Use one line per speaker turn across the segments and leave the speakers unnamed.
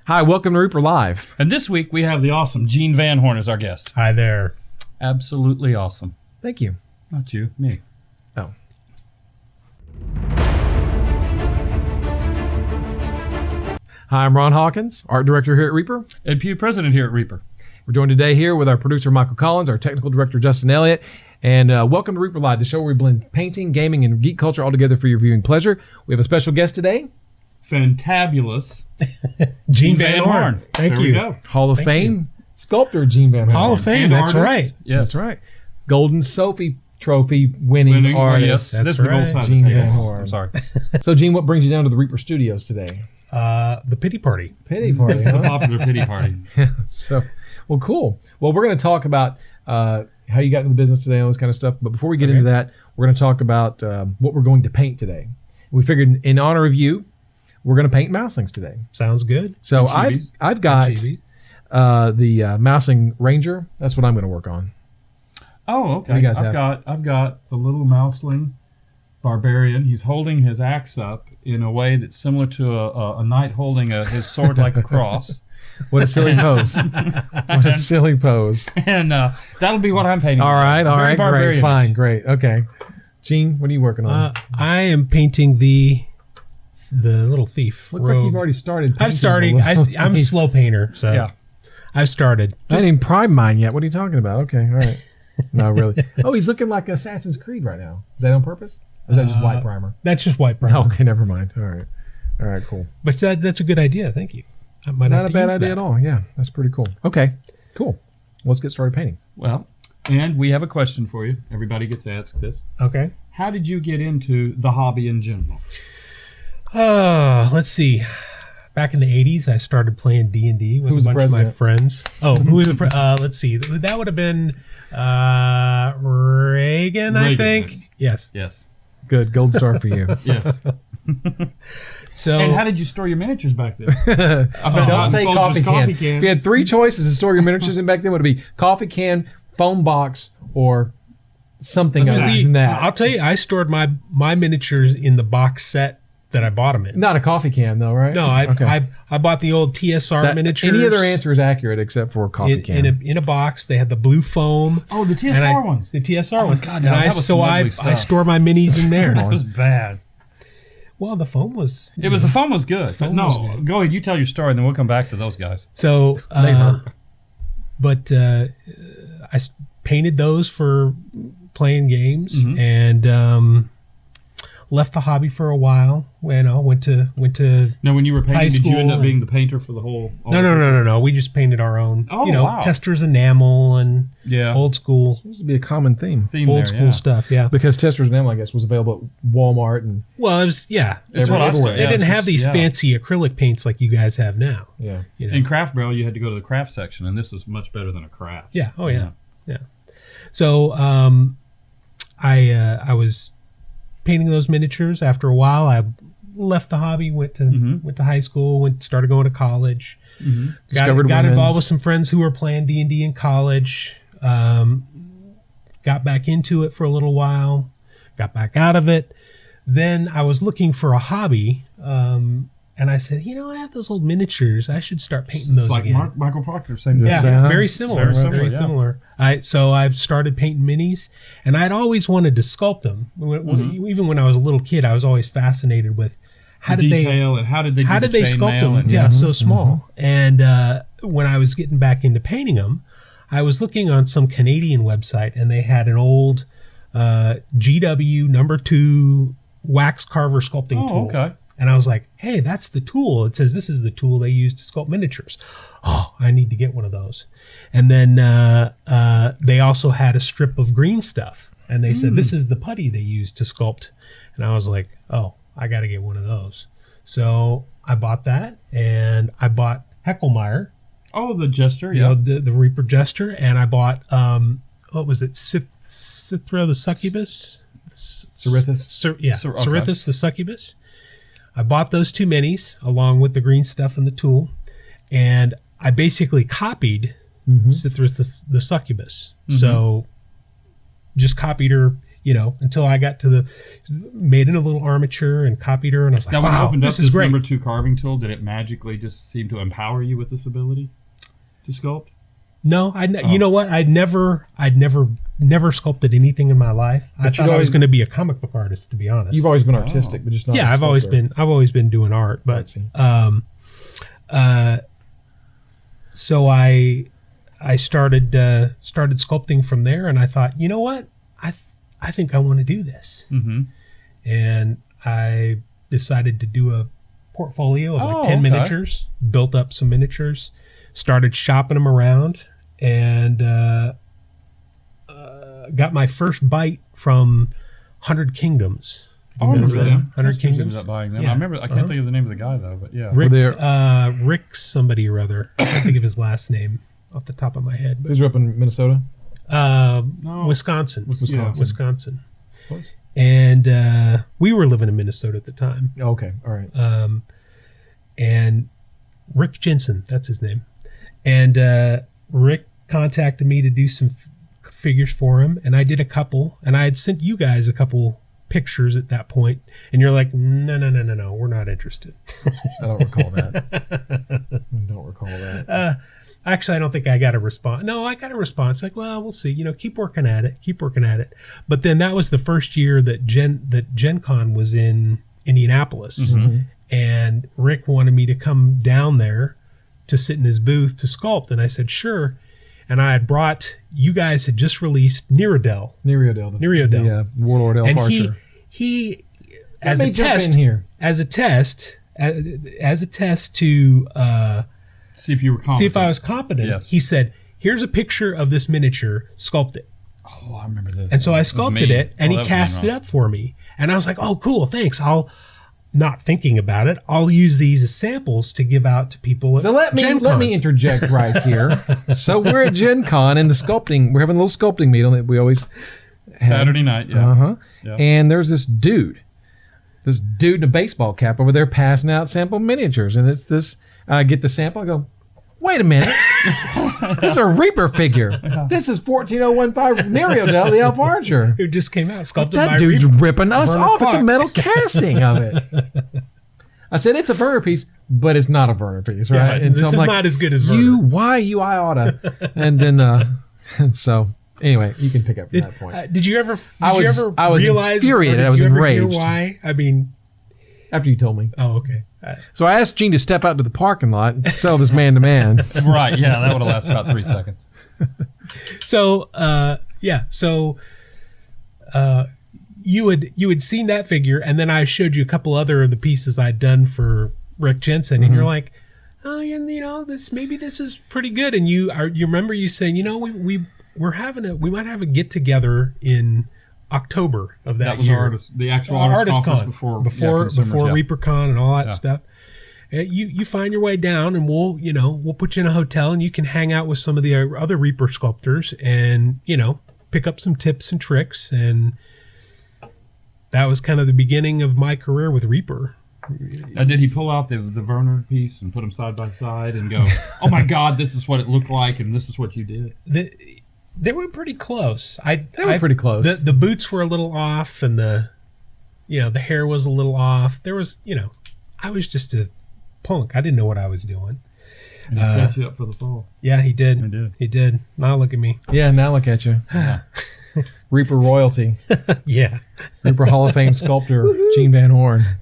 Hi, welcome to Reaper Live.
And this week we have the awesome Gene VanHorne as our guest.
Hi there.
Absolutely awesome.
Thank you.
Not you, me.
Oh. Hi, I'm Ron Hawkins, Art Director here at Reaper.
And Pugh, President here at Reaper.
We're joined today here with our producer, Michael Collins, our technical director, Justin Elliott, and welcome to Reaper Live, the show where we blend painting, gaming, and geek culture all together for your viewing pleasure. We have a special guest today.
Fantabulous.
Gene VanHorne. Thank
there
you.
We go.
Hall of Fame sculptor Gene VanHorne.
Hall of Fame,
And
that's
artist.
right.
Yes.
That's right. Golden Sophie Trophy winning artist.
Yes,
That's
this is the gold
right.
side
Gene
of the table.
VanHorne.
I'm sorry.
So, Gene, what brings you down to the Reaper Studios today?
The pity party.
Pity party,
It's the
huh?
popular pity party.
So, well, cool. Well, we're going to talk about how you got into the business today, all this kind of stuff. But before we get into that, we're going to talk about what we're going to paint today. We figured, in honor of you, we're going to paint mouselings today.
Sounds good.
So
And
I've got
Chibi.
the Mousling Ranger. That's what I'm going to work on.
Oh,
What do
okay.
you guys have?
I've got the little mouseling barbarian. He's holding his axe up in a way that's similar to a knight holding his sword like a cross.
What a silly pose! What a silly pose!
And that'll be what I'm painting.
All right,
Very
great,
barbarian-ish.
fine, great, okay. Gene, what are you working on?
I am painting the little thief.
Looks like
rogue.
you've already started.
I'm
painting
starting.
the little
I'm a
thief.
slow painter, so
Yeah.
I've started.
I didn't even prime mine yet. What are you talking about? Okay, all right. No, really. Oh, he's looking like Assassin's Creed right now. Is that on purpose? Or is that just white primer?
That's just white primer.
Oh, okay, never mind. All right, cool.
But that's a good idea. Thank you. I might
Not
have
a
to
bad
use
idea
that.
at all. Yeah, that's pretty cool. Okay, cool. Let's get started painting.
Well, and we have a question for you. Everybody gets asked this.
Okay.
How did you get into the hobby in general?
Let's see. Back in the 80s, I started playing D&D with
Who was
a
the
bunch of my
president?
friends. Oh, who was the let's see. That would have been Reagan, I
Reagan,
think.
yes.
Yes.
Yes.
Good, gold star for you.
Yes.
So
And how did you store your miniatures back then?
Don't say coffee can. If
cans.
you had three choices to store your miniatures in back then, would it be coffee can, foam box, or something
this is
other than that?
I'll tell you, I stored my miniatures in the box set that I bought them in.
Not a coffee can, though, right?
No, I bought the old TSR miniatures.
Any other answer is accurate except for coffee can.
in a box. They had the blue foam.
Oh, the
and
TSR ones.
The TSR
Oh,
ones.
God,
and
no,
I,
that was
so
some
I
ugly stuff.
store my minis in there.
That was bad.
Well, the foam was.
The foam was good. But
foam
no,
was good.
go ahead. You tell your story, and then we'll come back to those guys.
So,
They hurt.
but I painted those for playing games and left the hobby for a while. Went to.
Now, when you were
High
painting, did you end
school
up being the painter for the whole?
No. We just painted our own.
Oh, wow.
Tester's enamel and
Yeah.
old school,
Supposed to be a common theme.
old school stuff. Yeah.
Because Tester's enamel, I guess, was available at Walmart and
Well, it was
That's what I
everywhere.
said.
They
Yeah,
didn't
it's
have
just-
these
yeah.
fancy acrylic paints like you guys have now.
yeah.
You know?
In Craft Barrel, you had to go to the craft section, and this was much better than a craft.
Yeah. Oh yeah. So I was painting those miniatures. After a while, I left the hobby. Went to high school. Started going to college.
Discovered
got
women.
involved with some friends who were playing D&D in college. Got back into it for a little while. Got back out of it. Then I was looking for a hobby. And I said, I have those old miniatures. I should start painting those
It's like
again.
Michael Proctor, same
Yeah.
thing.
Yeah,
Same, huh?
very similar.
Very similar,
Very
yeah.
similar. So I've started painting minis, and I'd always wanted to sculpt them. Even when I was a little kid, I was always fascinated with how did
Detail and how did they do the
sculpt
chainmail
them?
and-
Yeah, so small. And when I was getting back into painting them, I was looking on some Canadian website, and they had an old GW #2 wax carver sculpting tool.
Oh, okay.
And I was like, hey, that's the tool. It says this is the tool they use to sculpt miniatures. Oh, I need to get one of those. And then they also had a strip of green stuff. And they said, this is the putty they use to sculpt. And I was like, oh, I got to get one of those. So I bought that. And I bought Hecklemeyer,
Oh, the Jester,
you
yeah.
know, the Reaper Jester. And I bought, what was it, Cithra the Succubus?
Cerithus.
Okay.
Cerithus the Succubus. I bought those two minis along with the green stuff and the tool, and I basically copied Cithra the Succubus. So just copied her, until I got to made in a little armature and copied her, and I was like,
Now, when you
wow,
opened up
this is
this
great.
number 2 carving tool, did it magically just seem to empower you with this ability to sculpt?
No, you know what? I'd never sculpted anything in my life. I thought I was going to be a comic book artist, to be honest.
You've always been artistic, but just not.
Yeah, I've always been doing art, but so I started sculpting from there, and I thought, you know what? I think I want to do this, and I decided to do a portfolio of like 10 miniatures, built up some miniatures, started shopping them around, and got my first bite from 100 Kingdoms.
I remember them.
100 Kingdoms.
Buying them.
Yeah.
I remember. I can't think of the name of the guy though, but yeah.
Rick somebody or other. I can't think of his last name off the top of my head.
These are up in Minnesota?
No. Wisconsin.
Yeah.
Wisconsin. And we were living in Minnesota at the time.
Okay, all right.
And Rick Jensen, that's his name. And Rick contacted me to do some figures for him, and I did a couple, and I had sent you guys a couple pictures at that point, and you're like, no, we're not interested.
I don't recall that.
Actually, I don't think I got a response. No, I got a response. Like, well, we'll see. Keep working at it. But then that was the first year that Gen Con was in Indianapolis, and Rick wanted me to come down there to sit in his booth to sculpt, and I said sure. And I had brought, you guys had just released Nereidel.
Yeah, Warlord Elf
and
Archer.
he as a test to
see if you were competent.
see if I was competent.
Yes.
He said, "Here's a picture of this miniature. Sculpt it."
Oh, I remember this.
And so I sculpted it, and he
that was
cast
me,
it up for me. And I was like, "Oh, cool, thanks." Not thinking about it, I'll use these as samples to give out to people.
So let me interject right here. So we're at Gen Con and we're having a little sculpting meet on it. We always have.
Saturday night, yeah. Yeah.
And there's this dude in a baseball cap over there passing out sample miniatures, and it's this. I get the sample. I go, wait a minute, this is a Reaper figure. This is 14015 Nereidel, the Elf Archer.
Who just came out sculpted
That
by
dude's
Reaper.
ripping us
Werner
off. It's a
Clark.
metal casting of it. I said it's a Werner piece, but it's not a Werner piece, right?
Yeah, this is not as good as Werner.
I oughta. And then, and so anyway, you can pick up from that point.
Did you ever?
I was
realize?
infuriated.
Or
I was
did you ever hear
enraged.
why? I mean,
After you told me.
oh, okay.
So I asked Gene to step out to the parking lot and sell this man to man.
Right, yeah, that would have lasted about 3 seconds.
So, you had seen that figure, and then I showed you a couple other of the pieces I'd done for Rick Jensen, and you're like, oh, this is pretty good. And you remember you saying, we might have a get together in October of that year.
The actual artist conference
before
Consumers,
ReaperCon and all that stuff. You find your way down, and we'll put you in a hotel, and you can hang out with some of the other Reaper sculptors, and pick up some tips and tricks. And that was kind of the beginning of my career with Reaper.
Did he pull out the Werner piece and put them side by side and go, oh my God, this is what it looked like, and this is what you did?
They were pretty close.
They were pretty close.
The boots were a little off, and the hair was a little off. There was, I was just a punk. I didn't know what I was doing.
And he set you up for the fall.
Yeah, he did. He did. Now look at me.
Yeah, now look at you.
Yeah.
Reaper royalty.
Yeah.
Reaper Hall of Fame sculptor Gene VanHorne.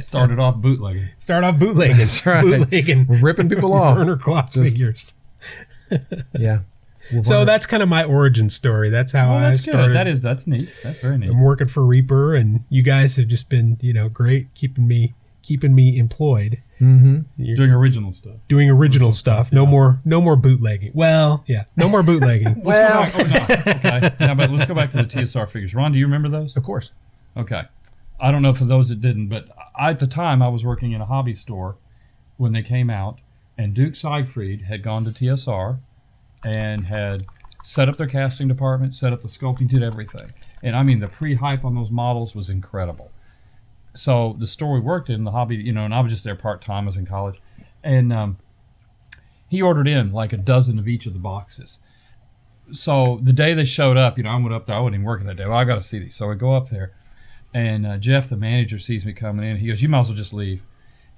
Started off bootlegging.
That's right.
Bootlegging.
Ripping people off.
Werner Clark figures.
Yeah.
So that's kind of my origin story. That's how I started.
Good. That's neat. That's very neat.
I'm working for Reaper, and you guys have just been, great keeping me employed.
Mm-hmm.
Doing original stuff.
Doing original stuff.
Yeah.
No more bootlegging. Well, yeah, no more bootlegging.
Let's go back. Okay. Now, but let's go back to the TSR figures. Ron, do you remember those?
Of course.
Okay. I don't know for those that didn't, but at the time I was working in a hobby store when they came out, and Duke Siegfried had gone to TSR and had set up their casting department, set up the sculpting, did everything. And I mean, the pre-hype on those models was incredible. So the store we worked in, the hobby, and I was just there part-time, I was in college. And he ordered in like a dozen of each of the boxes. So the day they showed up, I went up there. I wasn't even working that day. Well, I got to see these. So I go up there, and Jeff, the manager, sees me coming in. He goes, "You might as well just leave."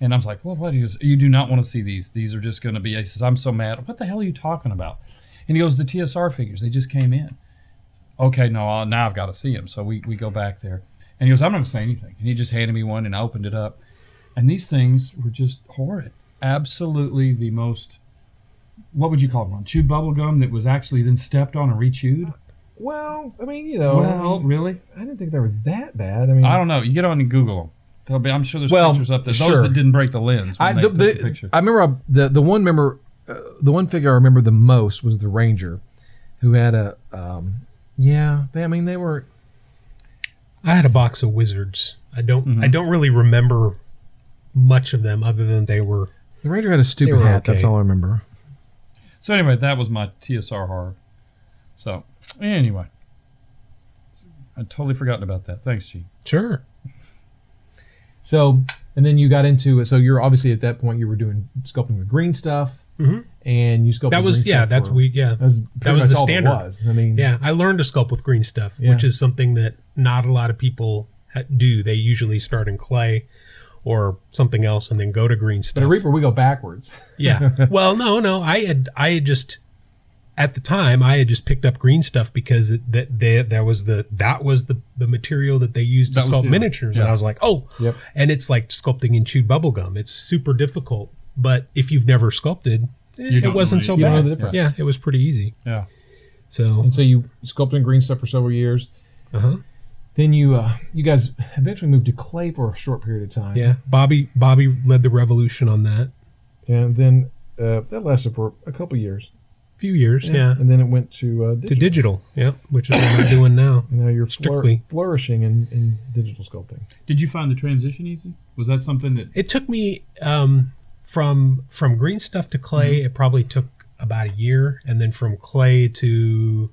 And I was like, "Well, what?" He goes, "You do not want to see these. These are just going to be." He says, "I'm so mad." "What the hell are you talking about?" And he goes, "The TSR figures. They just came in." Okay, no, now I've got to see them. So we go back there, and he goes, "I'm not going to say anything." And he just handed me one, and I opened it up, and these things were just horrid. Absolutely the most. What would you call them? Chewed bubble gum that was actually then stepped on and re-chewed?
Well, I mean,
Well, really?
I didn't think they were that bad. I mean,
I don't know. You get on and Google them. I'm sure there's
Well,
pictures up there.
sure.
Those that didn't break the lens when they took the picture.
I remember the one figure I remember the most was the Ranger, who had a they were.
I had a box of Wizards. I don't really remember much of them other than they were.
The Ranger had a stupid hat.
Okay.
That's all I remember.
So anyway, that was my TSR horror. So anyway, I'd totally forgotten about that. Thanks, G.
Sure.
So, and then you got into it. So you're obviously at that point you were doing sculpting with green stuff, and you sculpted.
That was
green stuff
that was the standard.
I mean,
I learned to sculpt with green stuff,
Yeah.
which is something that not a lot of people do. They usually start in clay or something else and then go to green stuff.
But at Reaper we go backwards.
Yeah. Well, no. I had just at the time I had just picked up green stuff because that was the material that they used to sculpt miniatures, and I was like, oh,
Yep.
And it's like sculpting in chewed bubble gum. It's super difficult, but if you've never sculpted, it wasn't so
You don't
bad.
know the difference.
Yeah, it was pretty easy.
Yeah.
So
And so you sculpted in green stuff for several years. Then you guys eventually moved to clay for a short period of time.
yeah, Bobby led the revolution on that.
And then that lasted for a couple years.
Few years, yeah.
And then it went to digital.
To digital, yeah, which is what I'm doing now.
And now you're
Strictly.
flourishing in digital sculpting.
Did you find the transition easy? Was that something that
It took me from green stuff to clay. It probably took about a year, and then from clay to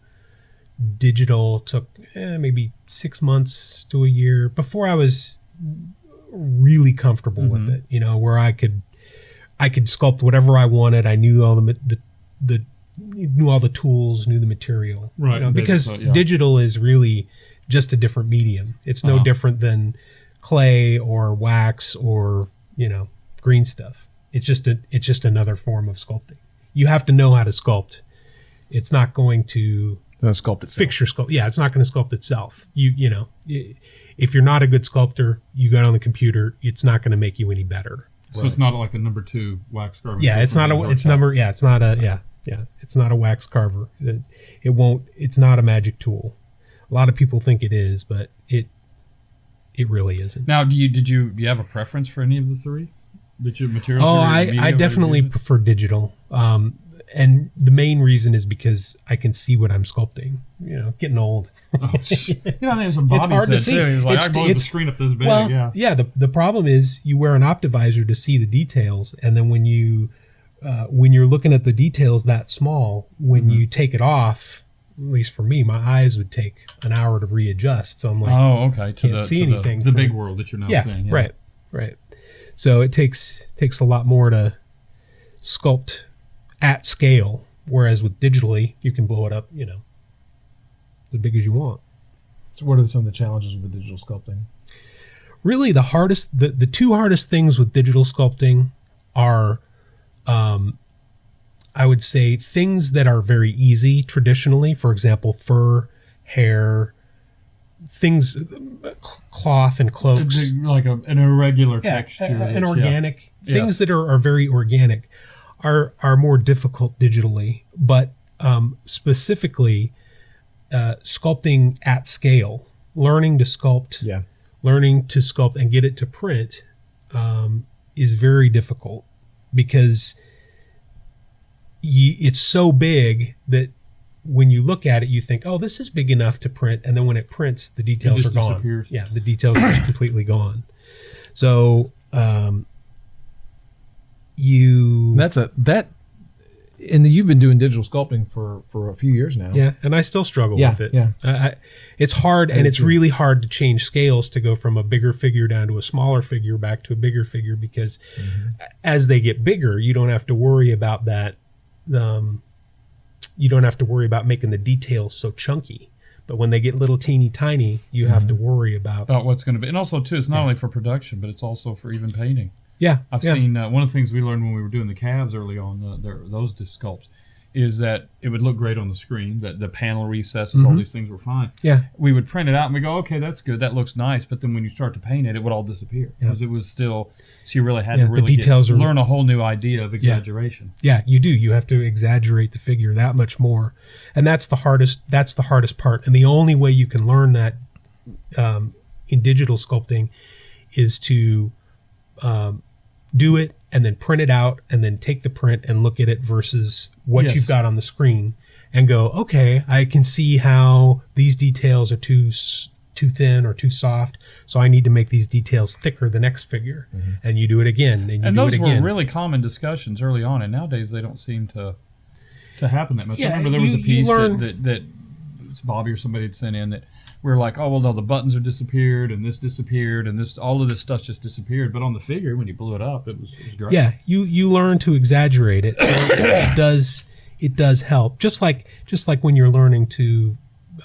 digital took maybe 6 months to a year before I was really comfortable with it. Where I could sculpt whatever I wanted. I knew all knew all the tools, knew the material.
Right,
because
yeah.
digital is really just a different medium. It's no different than clay or wax or green stuff. It's just another form of sculpting. You have to know how to sculpt. It's not going to
Sculpt itself.
fix your sculpt. Yeah, it's not going to sculpt itself. If you're not a good sculptor, you got on the computer, it's not going to make you any better.
So it's not like a number 2 wax carver.
Yeah, it's not a wax carver. It won't. It's not a magic tool. A lot of people think it is, but it really isn't.
Now, do you have a preference for any of the three? That your material?
Oh, I definitely prefer digital. And the main reason is because I can see what I'm sculpting. Getting old.
There's a Bobby
hard to
said
see.
too. He was like,
It's-
I blew the
it's-
screen up this big.
Well,
yeah.
The problem is you wear an optivisor to see the details, and then when you're looking at the details that small, when you take it off, at least for me, my eyes would take an hour to readjust. So I'm like,
Oh, okay.
can't see anything
The
from-
big world that you're now seeing. Yeah.
right. So it takes a lot more to sculpt at scale, whereas with digitally, you can blow it up, as big as you want.
So what are some of the challenges with the digital sculpting?
Really, the two hardest things with digital sculpting are, I would say, things that are very easy traditionally. For example, fur, hair, things, cloth and cloaks.
Like an irregular texture.
And organic. Things that are very organic are more difficult digitally. But specifically, sculpting at scale, learning to sculpt and get it to print is very difficult because it's so big that when you look at it, you think, oh, this is big enough to print. And then when it prints, the details are gone.
Disappears.
Yeah, the details are just completely gone. So
you've been doing digital sculpting for a few years now.
Yeah, and I still struggle with it.
Yeah.
It's hard, and it's really hard to change scales to go from a bigger figure down to a smaller figure back to a bigger figure because as they get bigger, you don't have to worry about that you don't have to worry about making the details so chunky. But when they get little teeny tiny, you have to worry about
what's going to be. And also, too, it's not only for production, but it's also for even painting.
Yeah,
I've seen one of the things we learned when we were doing the calves early on, those disc sculpts, is that it would look great on the screen, that the panel recesses, all these things were fine.
Yeah.
We would print it out and we go, okay, that's good, that looks nice, but then when you start to paint it, it would all disappear because it was still, so you really had to really
the details
learn a whole new idea of exaggeration.
Yeah, you do. You have to exaggerate the figure that much more. And that's the hardest part. And the only way you can learn that in digital sculpting is to do it and then print it out and then take the print and look at it versus what you've got on the screen and go, okay, I can see how these details are too thin or too soft, so I need to make these details thicker the next figure. And you do it again, and you do
those
it again.
were really common discussions early on, and nowadays they don't seem to happen that much.
Yeah,
I remember there was a piece that Bobby or somebody had sent in that we were like, oh, well, no, the buttons are disappeared, and this, all of this stuff just disappeared. But on the figure, when you blew it up, it was great.
Yeah, you learn to exaggerate it, so it does help. Just like when you're learning to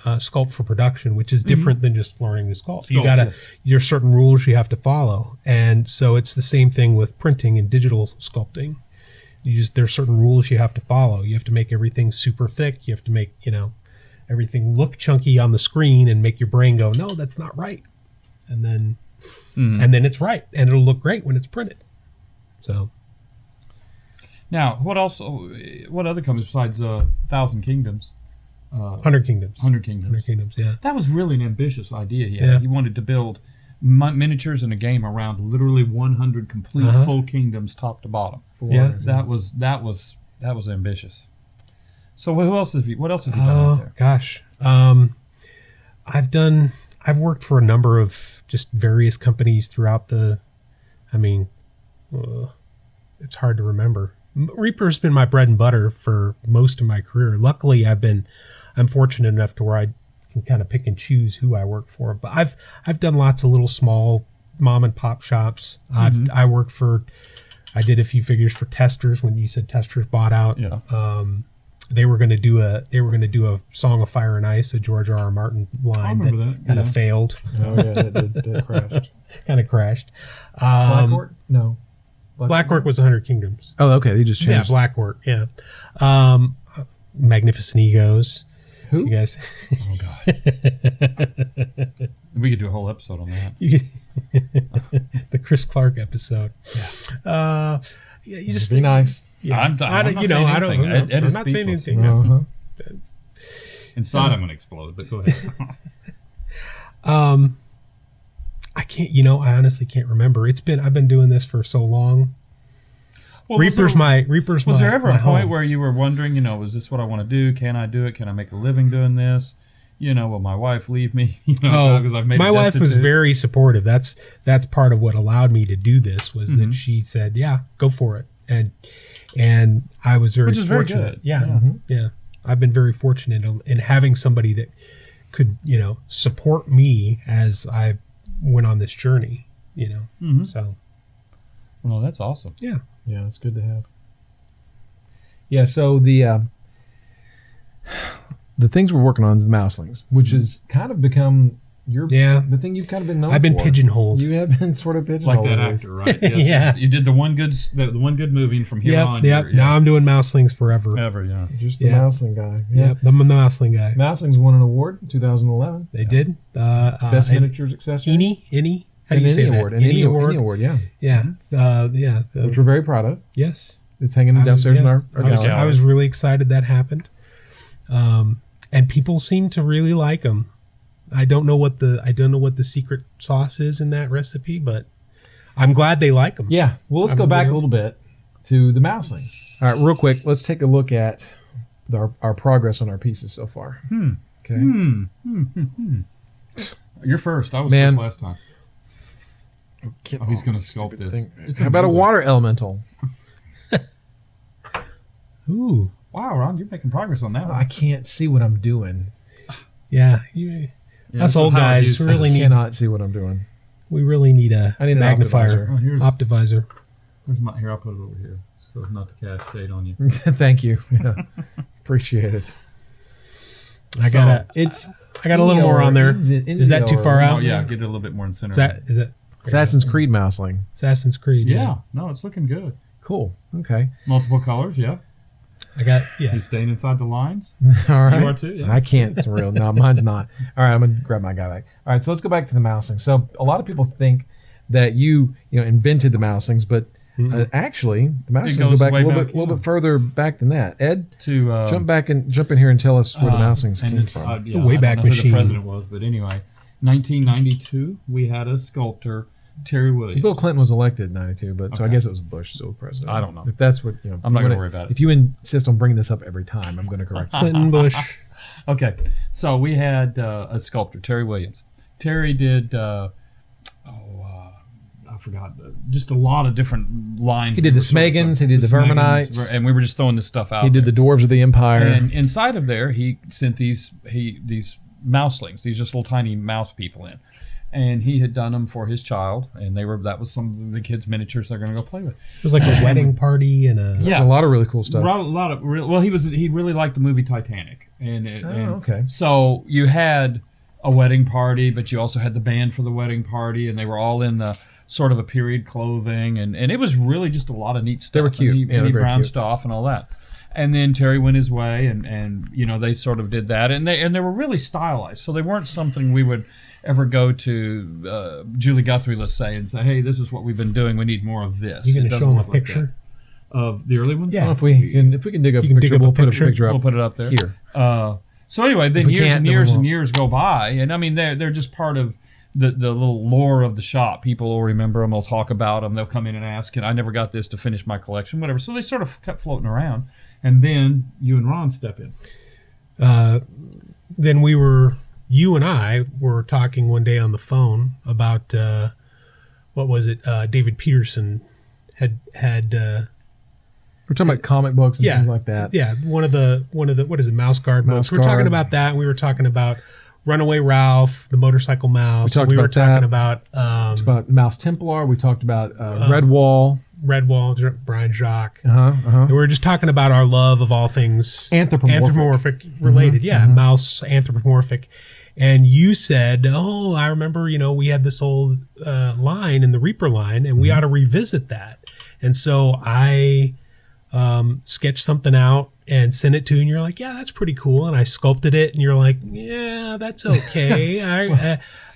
sculpt for production, which is different than just learning to sculpt. There's certain rules you have to follow, and so it's the same thing with printing and digital sculpting. There's certain rules you have to follow. You have to make everything super thick. You have to make everything look chunky on the screen and make your brain go, no, that's not right. And then it's right. And it'll look great when it's printed. So
now, what other companies besides 1,000 Kingdoms?
100 Kingdoms.
100 Kingdoms.
100 Kingdoms, yeah.
That was really an ambitious idea he had. He wanted to build miniatures in a game around literally 100 complete full kingdoms top to bottom. That was ambitious. So what else have you done out there?
Gosh. I've worked for a number of just various companies throughout it's hard to remember. Reaper's been my bread and butter for most of my career. Luckily, I'm fortunate enough to where I can kind of pick and choose who I work for. But I've done lots of little small mom and pop shops. I did a few figures for Testers when you said Testers bought out.
Yeah.
They were going to do a Song of Fire and Ice, a George R.R. Martin line that kind of failed.
Oh yeah, that crashed.
Kind of crashed.
Blackwork? No.
Blackwork was 100 Kingdoms.
Oh, okay. They just changed.
Yeah, Blackwork. Yeah. Magnificent Egos.
Who?
You guys.
Oh God. We could do a whole episode on that.
The Chris Clark episode.
Yeah.
You just
be nice.
Yeah.
I'm not saying anything.
No.
Inside, I'm going to explode. But go ahead.
I can't. I honestly can't remember. I've been doing this for so long.
Well,
Reaper's
was there ever a point where you were wondering, is this what I want to do? Can I do it? Can I make a living doing this? Will my wife leave me? Because I've made
my wife was very supportive. That's part of what allowed me to do this was that she said, "Yeah, go for it," and I was very fortunate.
Very good.
Yeah, yeah. I've been very fortunate in having somebody that could, support me as I went on this journey. So.
Well, that's awesome.
Yeah.
Yeah, it's good to have. Yeah, so the things we're working on is the mouselings, which has kind of become the thing you've kind of been known for.
I've been pigeonholed.
You have been sort of pigeonholed.
Like that actor, right? Yes,
Yeah.
You did the one good movie, and from here on.
Yep. Now I'm doing mouselings forever.
Ever, yeah.
Just the mouseling guy. Yeah.
Yep. I'm the mouseling guy.
Mouselings won an award in 2011.
They did.
Best miniatures accessory.
Any? How do you say that?
Award. Any award, yeah.
Yeah.
Which we're very proud of.
Yes.
It's hanging downstairs in our gallery.
I was really excited that happened. And people seem to really like them. I don't know what the secret sauce is in that recipe, but I'm glad they like them.
Yeah. Well, let's go back a little bit to the mouselings. All right, real quick, let's take a look at our progress on our pieces so far. Okay.
You're first. I was first last time. He's going to sculpt this.
How about a water elemental?
Ooh.
Wow, Ron, you're making progress on that one.
I can't see what I'm doing.
Yeah. Us old guys
cannot see what I'm doing.
We really need a magnifier.
Optivisor. Here, I'll put it over here so as not to cast shade on you.
Thank you. Yeah. Appreciate it.
I got a little more on there. Is that too far out?
Oh yeah, get it a little bit more in the center.
Is that
Assassin's Creed mouseling.
Assassin's Creed?
Yeah. No, it's looking good.
Cool. Okay.
Multiple colors. Yeah.
Yeah.
He's staying inside the lines.
All right.
You are too. Yeah.
I can't. It's real. No, mine's not. All right. I'm gonna grab my guy back. All right. So let's go back to the mouseling. So a lot of people think that you invented the mouselings, but actually the mouselings go
goes
back a
way
little
back,
bit further back than that. Ed,
To
jump in here and tell us where the mouselings
and
came
it's,
from.
yeah,
The Wayback
I don't know
Machine.
Who the president was, but anyway, 1992, we had a sculptor, Terry Williams.
Bill Clinton was elected in '92, but so I
Okay.
guess it was Bush still president.
I don't know.
If that's what
I'm not gonna worry about it.
If you insist on bringing this up every time, I'm going to correct you.
Clinton, Bush.
Okay, so we had a sculptor, Terry Williams. Terry did, I forgot, just a lot of different lines.
He did the Smegans, he did the Verminites,
and we were just throwing this stuff out.
He did the Dwarves of the Empire.
And inside of there, he sent these mouselings, these just little tiny mouse people in, and he had done them for his child, and that was some of the kids' miniatures they're going to go play with.
It was like a wedding party and a.
There's a lot of really cool stuff.
He really liked the movie Titanic,
okay.
So you had a wedding party, but you also had the band for the wedding party, and they were all in the sort of a period clothing, and it was really just a lot of neat stuff.
They were cute.
And
Yeah,
he
very
brownced
cute.
off and all that. And then Terry went his way, and they sort of did that, and they were really stylized, so they weren't something we would ever go to Julie Guthrie, let's say, and say, hey, this is what we've been doing. We need more of this.
You going
It
to
doesn't
show them a
look like
picture?
that. Of the early ones?
Yeah.
Well, if we can dig up a
You can
picture,
dig up
we'll
a
put a
picture.
picture up.
We'll put it up there.
Here.
So anyway, then
we
years
can't,
and
then
years
we
and
won't.
years go by, and I mean they're just part of the little lore of the shop. People will remember them, they'll talk about them, they'll come in and ask, and I never got this to finish my collection, whatever. So they sort of kept floating around, and then you and Ron step in.
Then you and I were talking one day on the phone about what was it? David Peterson had
We're talking about comic books and things like that.
Yeah, one of the what is it? Mouse Guard
Mouse
books. We're talking
Guard.
about that. And we were talking about Runaway Ralph, the motorcycle mouse.
We talked
We were
about
talking
that.
about
About Mouse Templar. We talked about Redwall.
Redwall, Brian Jacques.
And
We were just talking about our love of all things
Anthropomorphic.
related. Mouse anthropomorphic. And you said, "Oh, I remember. We had this old line in the Reaper line, and we ought to revisit that." And so I sketched something out and sent it to you, and you're like, "Yeah, that's pretty cool." And I sculpted it, and you're like, "Yeah, that's okay."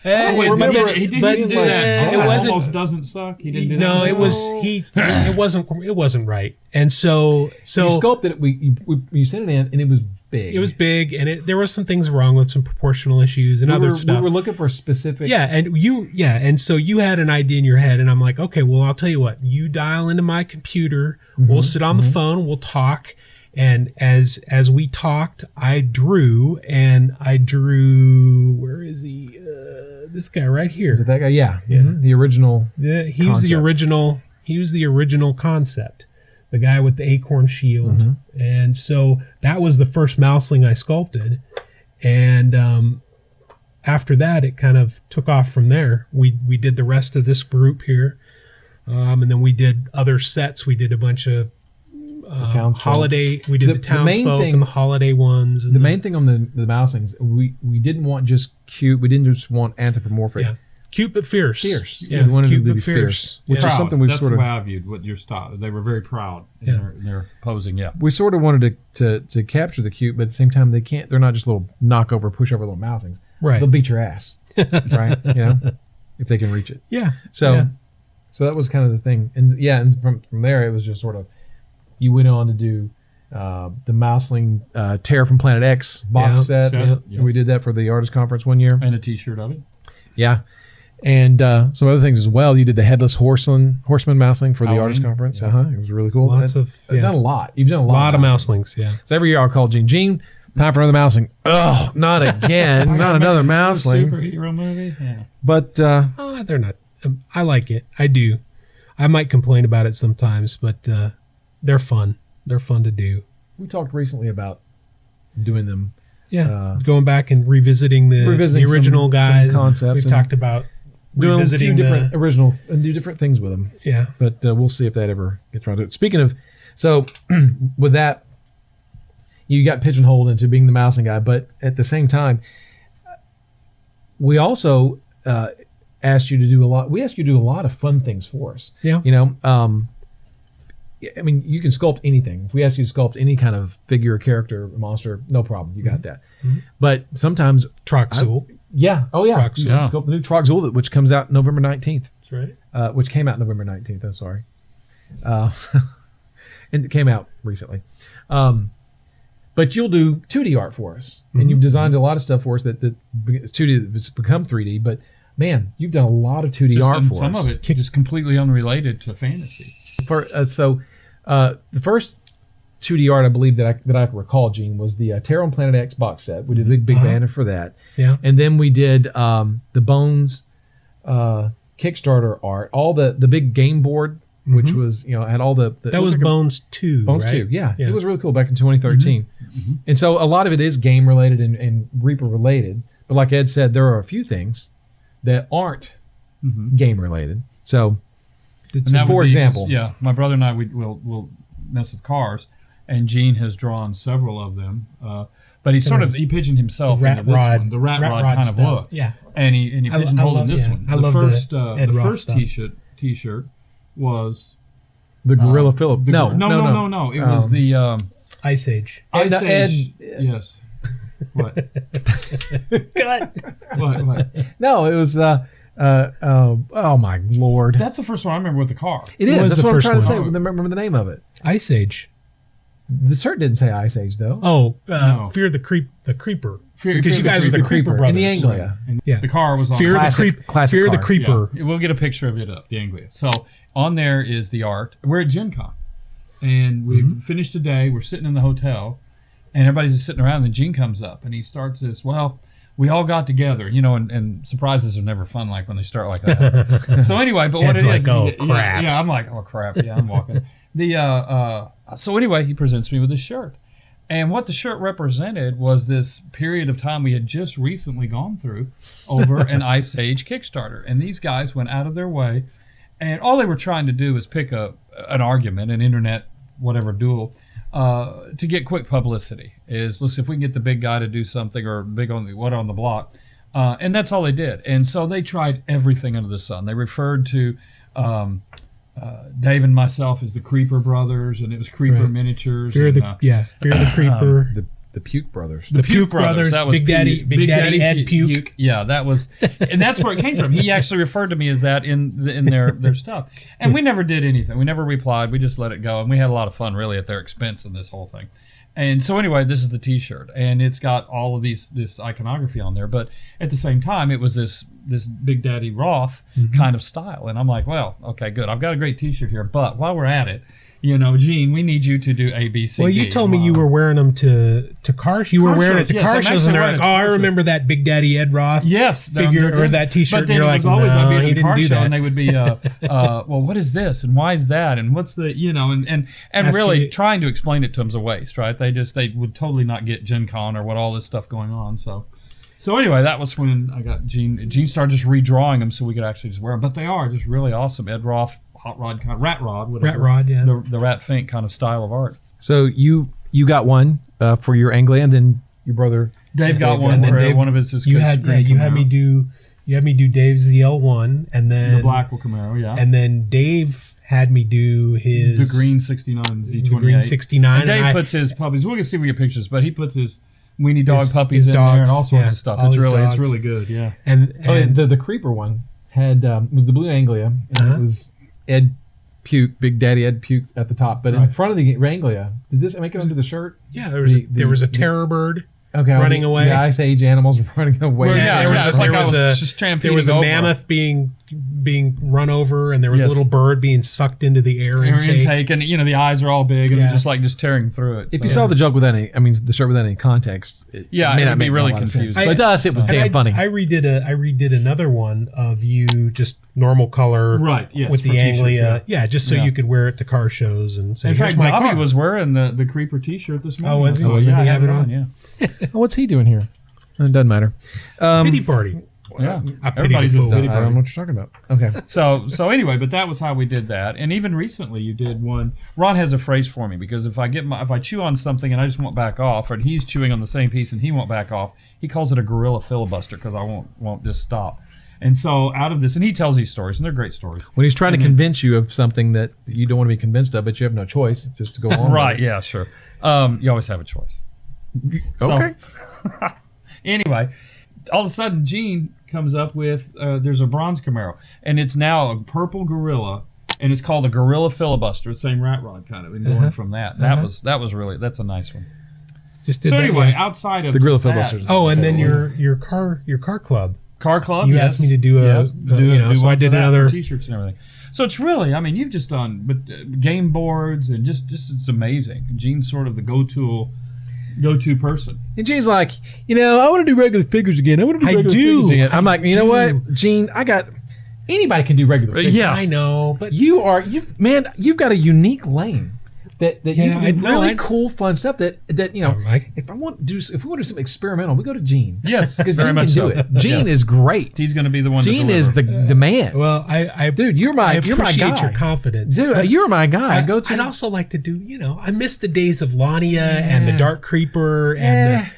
He didn't do that.
It wasn't.
Almost doesn't suck. He didn't do that.
No, it was It wasn't right. And so
You sculpted it. You sent it in, and it was big.
it was big, and there were some things wrong with some proportional issues and other stuff.
We were looking for a specific.
And so you had an idea in your head, and I'm like, okay, well, I'll tell you what. You dial into my computer. We'll sit on the phone. We'll talk. And as we talked, I drew. Where is he? This guy right here.
Is it that guy? Yeah. The original.
Yeah, he was the original. He was the original concept. The guy with the acorn shield. And so that was the first mouseling I sculpted. And after that, it kind of took off from there. We did the rest of this group here. And then we did other sets. We did a bunch of holiday. We did the townsfolk and the holiday ones. And
the main thing on the mouselings, we didn't want just cute. We didn't just want anthropomorphic.
Yeah. Cute but fierce.
Fierce.
Yeah,
we wanted
cute
them to
but
be
fierce.
which
Yeah.
is something we've
That's
sort
the
of.
way I viewed what your style. They were very proud in their posing. Yeah.
We sort of wanted to capture the cute, but at the same time they can't. They're not just little knockover, pushover little mouselings.
Right.
They'll beat your ass, right? If they can reach it.
Yeah.
So,
Yeah.
so that was kind of the thing, and from there it was just sort of. You went on to do the mouseling Terror from Planet X box set.
Yeah.
And we did that for the artist conference one year.
And a T-shirt of it.
Yeah. And some other things as well. You did the Headless Horseman mouseling for the
Halloween.
artist conference.
Yeah.
It was really cool.
Lots of-
You've done a lot. You've done a lot
of mouselings. Yeah.
So every year I'll call Gene. Gene, time for another mouseling. Oh, not again. Not another mouseling.
Superhero movie. Yeah.
But
They're not. I like it. I do. I might complain about it sometimes, but they're fun. They're fun to do.
we talked recently about doing them.
Yeah. Going back and revisiting the original
some
guys.
concepts.
We've
and
talked about
doing a
revisiting
few different original and do different things with them.
Yeah.
But we'll see if that ever gets around to it. Speaking of, so with that, you got pigeonholed into being the mousing guy. But at the same time, we also asked you to do a lot. We asked you to do a lot of fun things for us.
Yeah.
You know, I mean, you can sculpt anything. If we ask you to sculpt any kind of figure, character, monster, no problem. You got that. But sometimes
Troxel.
yeah. Oh, yeah.
Troxel.
Yeah. Sculpt the new Troxel, which comes out November 19th.
That's right.
Which came out November 19th. I'm sorry. And it came out recently. But you'll do 2D art for us. And you've designed a lot of stuff for us that it's 2D, that's become 3D. But, man, you've done a lot of 2D art for us.
Some of it just completely unrelated to fantasy.
The first 2D art I believe that I can recall, Gene, was the Terror on Planet X box set. We did a big banner for that.
Yeah.
And then we did the Bones Kickstarter art, all the big game board, which was, had all the
that was Bones 2,
Bones
right?
2, yeah. It was really cool back in 2013. And so a lot of it is game related and Reaper related. But like Ed said, there are a few things that aren't game related. So, for example,
my brother and I we'll mess with cars, and Gene has drawn several of them. But he pigeoned himself into this one, the rat rod kind of look.
Yeah,
and he pigeonholed in this one.
I love
the first T-shirt was
the Gorilla Phillip. No.
It was the
Ice Age.
Ice Age. Yes. What?
Cut.
What?
No, it was. Oh my Lord!
That's the first one I remember with the car.
It is. That's
the
what I'm
first
trying to say.
one?
Remember the name of it.
Ice Age.
The shirt didn't say Ice Age though.
Oh,
No.
Fear the Creeper.
Fear
Because you guys are the Creeper brothers.
in the Anglia.
And
Yeah.
the car was on
Fear
Classic
Fear the
car.
Creeper.
Yeah, we'll get a picture of it up, the Anglia. So on there is the art. We're at Gen Con, and we've finished a day. We're sitting in the hotel, and everybody's just sitting around, and then Gene comes up, and he starts this, well, we all got together, and surprises are never fun like when they start like that. So anyway, but what
It's
it
like,
is...
oh, crap.
Yeah, I'm like, oh, crap. Yeah, I'm walking. So anyway, he presents me with this shirt. And what the shirt represented was this period of time we had just recently gone through over an Ice Age Kickstarter. And these guys went out of their way, and all they were trying to do was pick an argument, an internet, whatever, duel, to get quick publicity. Let's see if we can get the big guy to do something, or big on the block. And that's all they did. And so they tried everything under the sun. They referred to Dave and myself as the Creeper Brothers, and it was Creeper Miniatures.
Fear the Creeper.
The Pugh brothers.
The Pugh brothers.
That was
Big Daddy Ed Pugh.
Yeah, that was, and that's where it came from. He actually referred to me as that in their stuff. And we never did anything. We never replied. We just let it go, and we had a lot of fun, really, at their expense in this whole thing. And so anyway, this is the T-shirt, and it's got all of this iconography on there. But at the same time, it was this Big Daddy Roth kind of style. And I'm like, well, okay, good. I've got a great T-shirt here. But while we're at it, Gene, we need you to do A, B, C,
Well,
D.
you told me you were wearing them to car. You were wearing it to car shows, and they're like, "Oh, I remember that Big Daddy Ed Roth figure or that T-shirt."
But then
and you're
it
like,
was always I'd be
"No,
at
he
the car
didn't do
show,
that."
and they would be, well, what is this, and why is that, and what's the, and really trying to explain it to them is a waste, right? They would totally not get Gen Con or what all this stuff going on. So anyway, that was when I got Gene. Gene started just redrawing them so we could actually just wear them. But they are just really awesome. Ed Roth, hot rod, kind of, rat rod, whatever.
Rat rod, yeah.
The Rat Fink kind of style of art.
So you got one for your Anglia, and then your brother
Dave got one for one of his.
You had me do Dave's ZL1, and then
the black Camaro, yeah.
And then Dave had me do his
the green '69 Z28.
The green '69.
And Dave puts his puppies. We're gonna see if we get pictures, but he puts his weenie dog puppies in
dogs,
there and all sorts of stuff. It's really good. Yeah.
And
the Creeper one had was the blue Anglia, and it was Ed Pugh, Big Daddy Ed Pugh at the top, but in front of the Anglia, did this make it onto the shirt?
Yeah, there was a terror bird. Running away.
The Ice Age animals running away.
Well, there
was a mammoth being run over, and there was a little bird being sucked into the air intake.
And the eyes are all big, and just tearing through it.
If you saw the joke without the shirt without any context, it
would be really confusing.
But to us, it was damn funny.
I redid another one of you just normal color, with the Anglia, just so you could wear it to car shows and say,
in fact,
my
Bobby
car.
was wearing the Creeper T-shirt this morning.
Oh, was he?
So,
Did he have it on?
Yeah.
What's he doing here? It doesn't matter.
Pity party.
Yeah,
I pity
everybody's
the
a
fool.
pity
I don't know what you're talking about. Okay.
So anyway, but that was how we did that. And even recently, you did one. Ron has a phrase for me because if I chew on something and I just won't back off, and he's chewing on the same piece and he won't back off, he calls it a gorilla filibuster because I won't just stop. And so out of this, and he tells these stories, and they're great stories.
When he's trying to convince you of something that you don't want to be convinced of, but you have no choice, just to go on.
Right?
with it.
Yeah, sure. You always have a choice. So-
Okay.
Anyway, all of a sudden, Gene comes up with there's a bronze Camaro, and it's now a purple gorilla, and it's called a gorilla filibuster. It's the same rat rod kind of, and going from that. That was really that's a nice one.
Just did
So
that,
anyway,
yeah.
outside of
The gorilla
just that-
filibusters.
Oh, and then your car club.
Car club.
You
yes.
asked me to do so
one
I did
for that,
another.
for T-shirts and everything. So it's really, I mean, you've just done game boards and just it's amazing. Gene's sort of the go-to person.
And Gene's like, I want to do regular figures again. I want to do
I
regular
do.
figures again. I'm like, you know
do.
what, Gene? Anybody can do regular figures.
Yeah.
I know, but
You've got a unique lane that you
Yeah,
can
I
do
know,
really
I-
cool, fun stuff that
Mike.
if we want to do something experimental, we go to Gene.
Yes,
Because
very
Gene
much
can
so.
do it. Gene
Yes.
is great.
He's going to be the one.
Gene
to
is
deliver.
the man.
Well, I
Dude, you're my
appreciate
guy.
your confidence,
Dude,
But
you're my guy.
I'd also like to do. I miss the days of Lania and the Dark Creeper and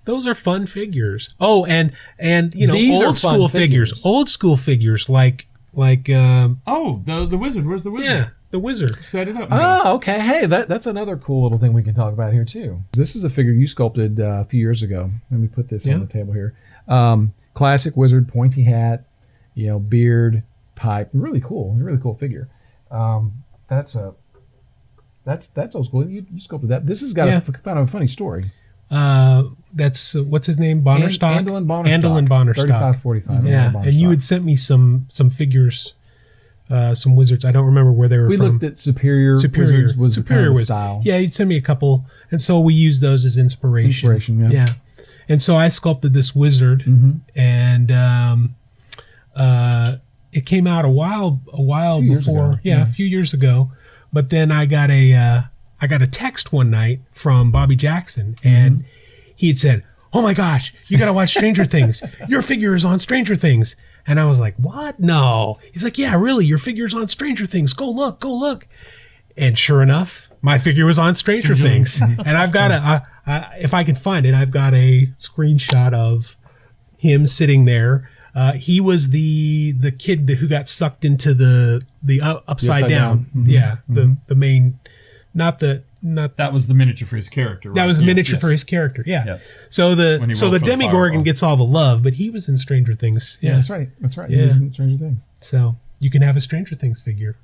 those are fun figures. Oh, and
These are
old
fun
school figures.
figures.
Old school figures like
Oh, the wizard. Where's the wizard?
yeah, the wizard.
Set it up.
Oh, okay. Hey, that's another cool little thing we can talk about here too. This is a figure you sculpted a few years ago. Let me put this on the table here. Classic wizard, pointy hat, beard, pipe. Really cool. Really cool figure. That's old school. You sculpted that. This has got kind of a funny story.
That's what's his name? Bonnerstock.
Andelin Bonnerstock.
Andelin Bonnerstock.
3545.
Yeah, and you had sent me some figures, some wizards. I don't remember where they were
We
from.
looked at Superior Wizards was
Superior
the kind of
Wizard.
style.
Yeah, you'd send me a couple, and so we used those as inspiration.
Yeah.
And so I sculpted this wizard, and it came out a while
years
before.
ago.
Yeah, a few years ago. But then I got a text one night from Bobby Jackson, and he had said, "Oh my gosh, you got to watch Stranger Things. Your figure is on Stranger Things." And I was like, "What? No." He's like, "Yeah, really. Your figure's on Stranger Things. Go look." And sure enough, my figure was on Stranger Things. And I've got if I can find it, I've got a screenshot of him sitting there. He was the kid who got sucked into the upside down. Yeah, the main, not
That was the miniature for his character. Right?
that was the
Yes,
miniature
yes.
for his character. Yeah.
Yes.
So
When
the
he rolled for the
Demigorgon
fireball.
gets all the love, but he was in Stranger Things.
Yeah, that's right. He
Yeah.
was in Stranger Things.
So you can have a Stranger Things figure.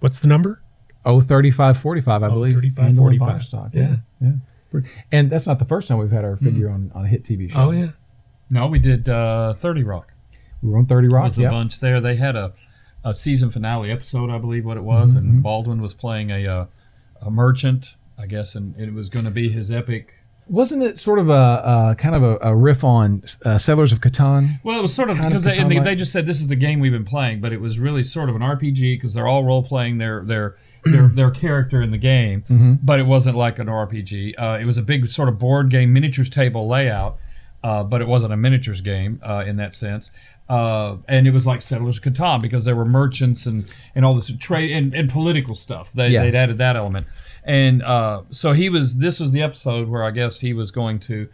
What's the number?
3545, I believe.
3545.
Bonnerstock. Yeah. And that's not the first time we've had our figure on a hit TV show.
Oh yeah.
No, we did 30 Rock.
We were on 30
There
Rock.
was a bunch there. They had a season finale episode, I believe, what it was, and Baldwin was playing a merchant, I guess, and it was going to be his epic.
Wasn't it sort of a kind of a riff on Settlers of Catan?
Well, it was sort of
Kind of
because
Catan-like?
they just said this is the game we've been playing, but it was really sort of an RPG because they're all role playing their character in the game, but it wasn't like an RPG. It was a big sort of board game miniatures table layout, but it wasn't a miniatures game in that sense. And it was like Settlers of Catan because there were merchants and all this trade and political stuff. They'd added that element. And so this was the episode where I guess he was going to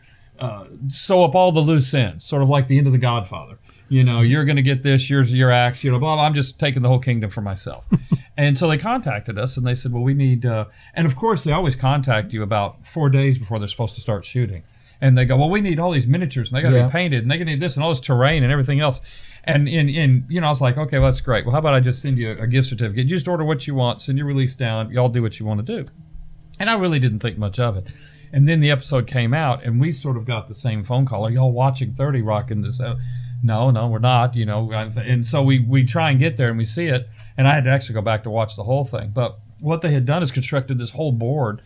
sew up all the loose ends, sort of like the end of The Godfather. You're going to get this, your axe, blah, blah, I'm just taking the whole kingdom for myself. And so they contacted us and they said, well, we need, and of course they always contact you about 4 days before they're supposed to start shooting. And they go, well, we need all these miniatures and they got to be painted and they need this and all this terrain and everything else. And I was like, okay, well, that's great. Well, how about I just send you a gift certificate? You just order what you want, send your release down, y'all do what you want to do. And I really didn't think much of it. And then the episode came out and we sort of got the same phone call. Are y'all watching 30 Rock in this? No, we're not, And so we try and get there and we see it. And I had to actually go back to watch the whole thing. But what they had done is constructed this whole board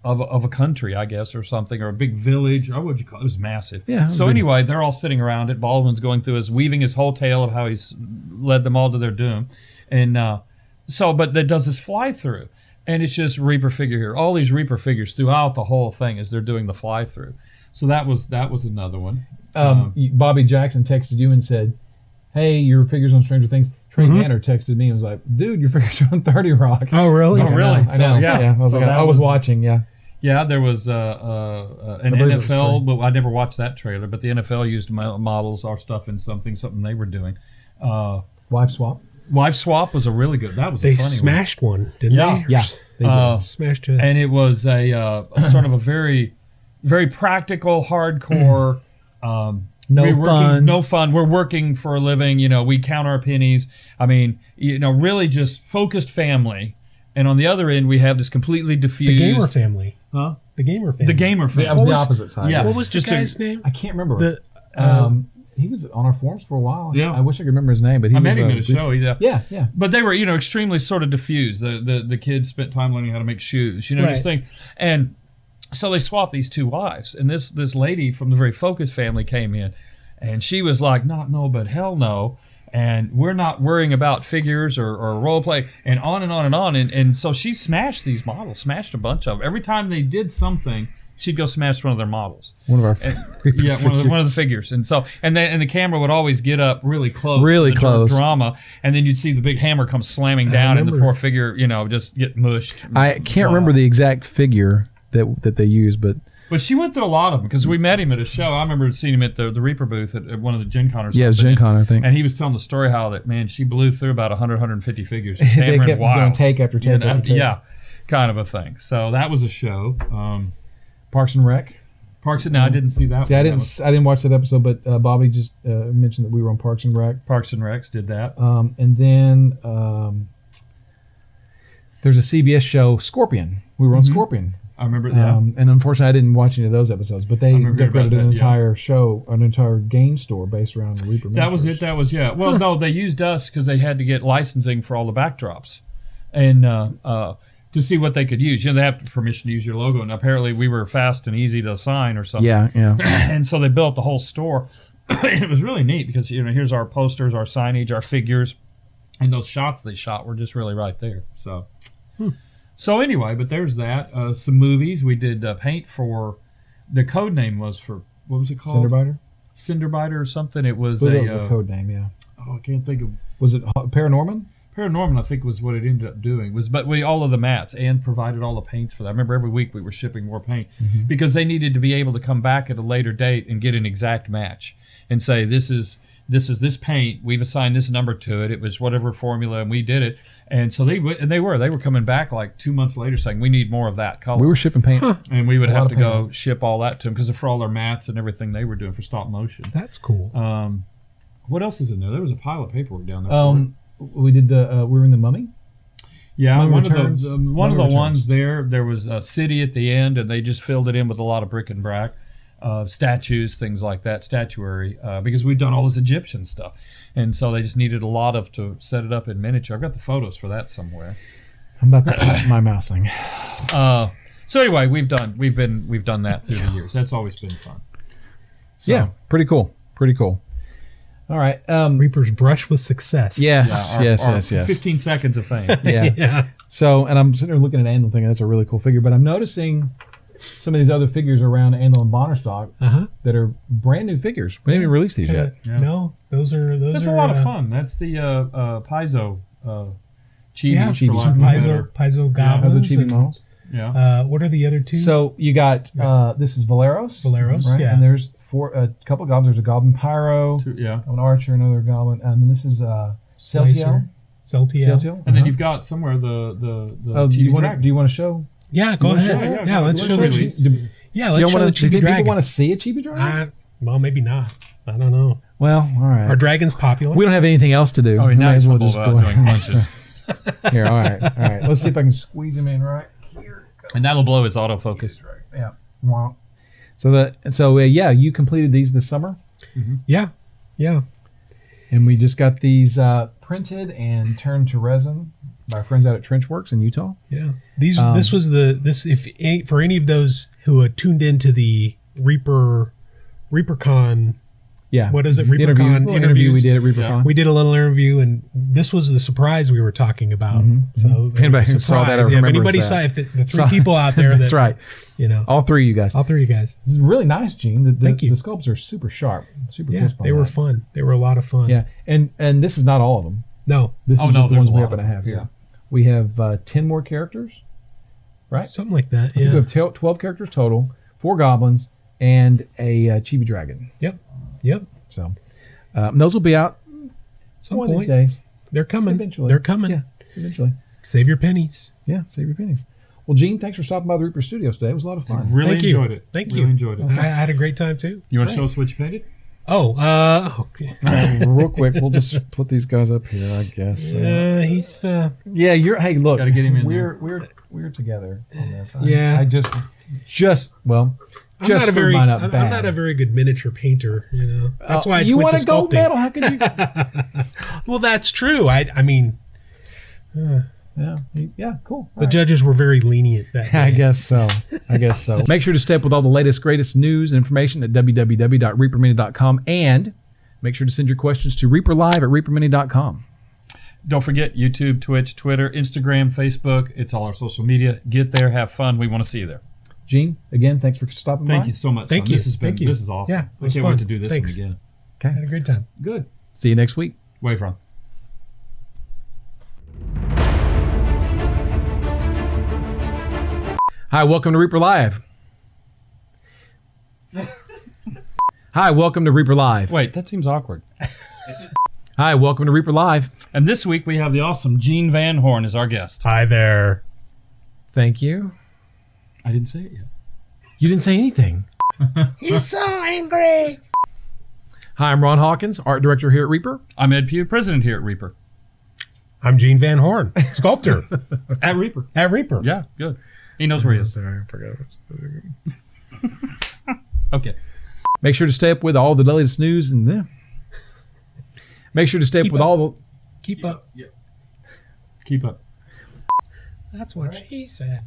of a country, I guess, or something, or a big village. Or what would you call it? It was massive.
Yeah.
So anyway, they're all sitting around it. Baldwin's going through weaving his whole tale of how he's led them all to their doom. And but it does this fly through. And it's just Reaper figure here. All these Reaper figures throughout the whole thing as they're doing the fly through. So that was another one.
Bobby Jackson texted you and said, "Hey, your figures on Stranger Things." Trey Banner texted me and was like, "Dude, your figures are on 30 Rock."
Oh, really?
Oh, really?
I know.
So, yeah.
I was
So
like,
that
I was
was-
watching. Yeah.
Yeah, there was an
believe it was
NFL,
true.
but I never watched that trailer. But the NFL used models, our stuff in something they were doing.
Wife swap.
Wife Swap was a really good. That was
They
a funny
smashed one, didn't
Yeah.
they?
Yeah. They did.
Smashed it.
and it was a sort of a very, very practical, hardcore.
No
we're working-
fun.
no fun. We're working for a living. We count our pennies. I mean, really just focused family. And on the other end, we have this completely diffused.
The gamer family.
Huh?
The gamer family.
The gamer family.
That was the
was-
opposite side.
yeah.
What was the
Just a-
guy's name?
I can't remember.
The
He was on our forums for a while.
Yeah.
I wish I could remember his name, but he
I
was.
met him at a show. Yeah.
Yeah.
But they were, extremely sort of diffused. The kids spent time learning how to make shoes,
Right.
just think. And so they swapped these two wives. And this lady from the very focused family came in, and she was like, "Not no, but hell no." And we're not worrying about figures or role play, and on and on and on. And so she smashed these models, smashed a bunch of them. Every time they did something, she'd go smash one of their models.
One of our.
Yeah, one of the figures. And so and the camera would always get up really close.
Really
to the
close.
drama, and then you'd see the big hammer come slamming down, and the
remember.
poor figure, just get mushed.
I can't remember the exact figure that they used, but
But she went through a lot of them because we met him at a show. I remember seeing him at the Reaper booth at one of the Gen Con or something.
yeah, it was Gen Con, I think.
And he was telling the story how that, man, she blew through about 150 figures. Just
They
hammering
kept
wild.
doing take after take after take.
Yeah, kind of a thing. So that was a show.
Parks and Rec.
Parks and now I didn't see that.
See,
one.
I
That
didn't.
was-
I didn't watch that episode, but Bobby just mentioned that we were on Parks and Rec.
Parks and Recs did that.
And then there's a CBS show, Scorpion. We were on Scorpion.
I remember that.
And unfortunately, I didn't watch any of those episodes, but they
remember
decorated
about
an
that, yeah.
entire show, an entire game store based around the Reaper
That was
miniatures.
it. That was yeah. Well, no, they used us because they had to get licensing for all the backdrops, and to see what they could use. They have permission to use your logo, and apparently we were fast and easy to sign or something.
Yeah, yeah.
And so they built the whole store. It was really neat because here's our posters, our signage, our figures, and those shots they shot were just really right there. So. So anyway, but there's that. Some movies. We did paint for. The code name was for what was it called?
Cinderbiter?
Cinderbiter or something. It was
That
a.
was the code name, yeah.
Oh, I can't think of.
Was it Paranorman?
Paranorman, I think, was what it ended up doing. But we all of the mats and provided all the paints for that. I remember every week we were shipping more paint because they needed to be able to come back at a later date and get an exact match and say this is this paint. We've assigned this number to it. It was whatever formula, and we did it. And so they were coming back like 2 months later saying we need more of that color.
We were shipping paint.
and we would
a lot
have
of
to
paint.
go ship all that to them because for all their mats and everything they were doing for stop motion.
That's cool.
What else is in there? There was a pile of paperwork down there. For it.
We did we were in the Mummy.
Yeah,
Mummy
one
Returns.
of the
Mummy Returns.
ones there was a city at the end, and they just filled it in with a lot of bric and brac, statues, things like that, statuary, because we've done all this Egyptian stuff, and so they just needed a lot to set it up in miniature. I've got the photos for that somewhere.
I'm about to pop my mousling.
So anyway, we've done that through the years. That's always been fun. So,
Yeah, pretty cool. Pretty cool. All right.
Reaper's brush with success.
Yes,
our
yes.
15 seconds of fame.
Yeah.
Yeah.
So, and I'm sitting there looking at Andal thinking that's a really cool figure, but I'm noticing some of these other figures around Andal and Bonner stock
Uh-huh.
that are brand new figures. We haven't even released these yet.
Yeah.
No, those are
That's a lot of fun. That's the Paizo chibi.
Yeah,
for lack of a better-
Paizo
Yeah,
Those
goblins.
are chibi
and,
models.
Yeah.
what are the other two?
So you got this is Valeros.
Valeros,
right?
yeah.
And there's a couple of goblins. There's a goblin pyro,
Yeah.
an archer, another goblin, and then this is Celtiel.
Celtiel.
And then you've got somewhere the
Oh, do
chibi
you want
dragon.
to show?
Yeah, go
wanna
ahead.
show?
Yeah, let's
let's
show
show
the
these.
Do
Yeah,
you
let's show the
think
chibi
people
dragon.
want to see a chibi dragon?
Well, maybe not. I don't know.
Well, all right.
Are dragons popular?
We don't have anything else to do.
Oh,
We
now
might
he's
as well
humble
just
about
go
doing
ahead.
punches.
Here, all right. Let's see if I can squeeze him in right here.
And that'll blow his autofocus.
Yeah. Wow. So yeah, you completed these this summer,
Yeah. Yeah.
and we just got these printed and turned to resin by our friends out at Trenchworks in Utah.
Yeah. This was for any of those who had tuned into the ReaperCon
Yeah.
What is it?
The
ReaperCon
interview
interviews.
we did at ReaperCon.
We did a little interview, and this was the surprise we were talking about. So
If anybody who saw that or
if
remembers
anybody
that.
saw, if the three people out there,
That's
that,
right.
You know,
All three of you guys.
all three of you guys.
This is really nice, Gene.
Thank you.
The sculpts are super sharp, super
Yeah,
crisp on
they were
that.
fun. They were a lot of fun.
Yeah, and this is not all of them.
No,
This
Oh,
is
no,
just the
there's
ones
a
we
lot
happen to
of them.
have here.
Yeah.
We have 10 more characters, right?
something like that.
I think we
Yeah.
have 12 characters total, 4 goblins, and a chibi dragon.
Yep.
So those will be out
Some
one of these
point
days.
they're coming.
Eventually.
They're coming.
Yeah, eventually.
Save your pennies.
Yeah, save your pennies. Well, Gene, thanks for stopping by the Reaper Studios today. It was a lot of fun.
Really
Thank you.
enjoyed it.
Thank
really
you.
enjoyed it.
I had a great time too.
You want to show us what you painted?
Okay.
Real quick, we'll just put these guys up here, I guess.
He's
Yeah, you're. Hey, look,
Gotta get him in
we're together on this.
Yeah.
I just
I'm
just
not a
screwed
very
mine up
I'm
bad.
not a very good miniature painter, you know. That's why I
you
went
want
to
a gold
sculpting.
medal? How could you?
Well, that's true. I mean,
yeah, cool.
the judges were very lenient that day.
I guess so. Make sure to stay up with all the latest, greatest news and information at www.reapermini.com, and make sure to send your questions to reaperlive@reapermini.com.
Don't forget YouTube, Twitch, Twitter, Instagram, Facebook. It's all our social media. Get there, have fun. We want to see you there.
Gene, again, thanks for stopping by.
Thank you so much.
Thank
son.
you.
This has been.
Thank you.
This is awesome.
Yeah,
I
it was
can't
fun.
wait to do this
Thanks.
one again.
I had a great time.
Good.
See you next week.
Wave from.
Hi, welcome to Reaper Live. Hi, welcome to Reaper Live.
Wait, that seems awkward.
Hi, welcome to Reaper Live.
And this week we have the awesome Gene VanHorne as our guest.
Hi there.
Thank you.
I didn't say it yet.
You didn't say anything.
He's so angry.
Hi, I'm Ron Hawkins, art director here at Reaper.
I'm Ed Pugh, president here at Reaper.
I'm Gene VanHorne, sculptor
At Reaper.
at Reaper.
Yeah, good. He knows where he is.
Sorry, I forgot.
Okay.
Make sure to stay up with all the latest news and make sure to stay up
Keep
with
up.
all the.
Keep up.
Keep up.
That's what she said.